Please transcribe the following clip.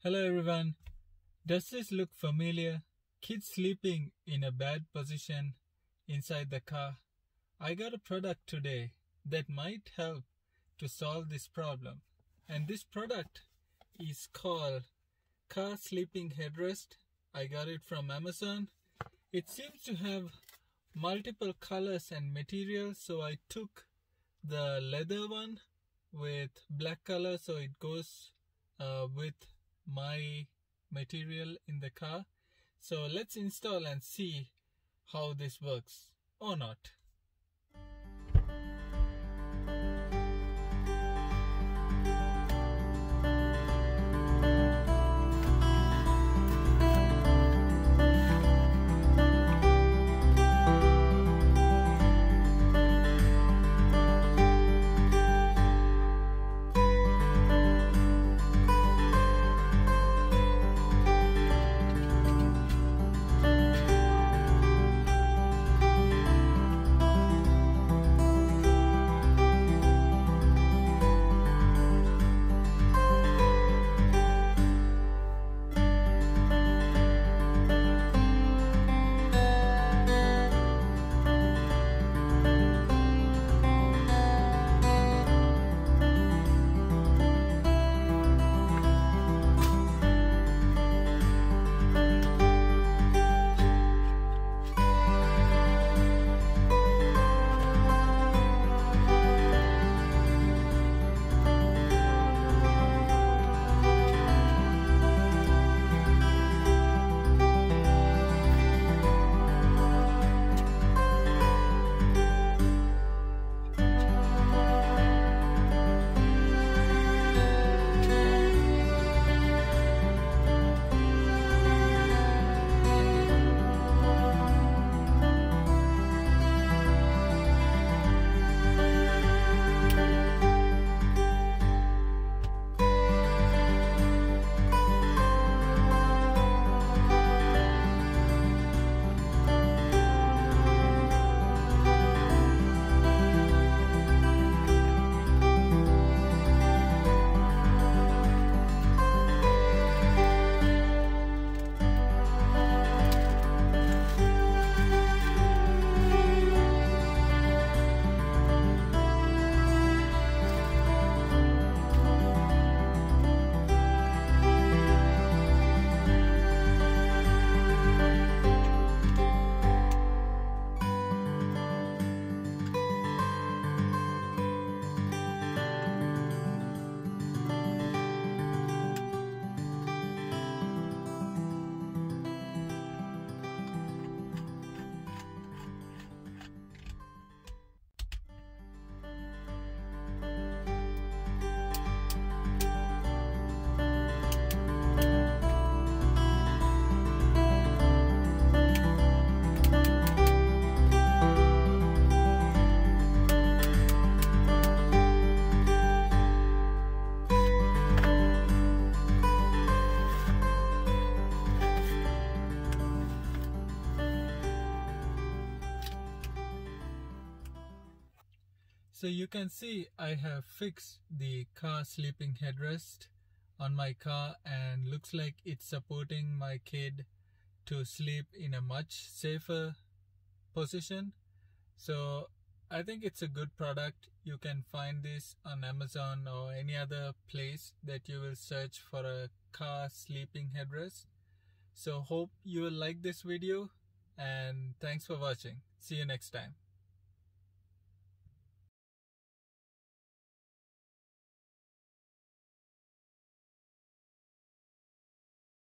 Hello everyone. Does this look familiar? Kids sleeping in a bad position inside the car. I got a product today that might help to solve this problem. And this product is called Car Sleeping Headrest. I got it from Amazon. It seems to have multiple colors and materials, so I took the leather one with black color so it goes with my material in the car. So let's install and see how this works or not. So you can see I have fixed the car sleeping headrest on my car, and looks like it's supporting my kid to sleep in a much safer position. So I think it's a good product. You can find this on Amazon or any other place that you will search for a car sleeping headrest. So hope you will like this video, and thanks for watching. See you next time.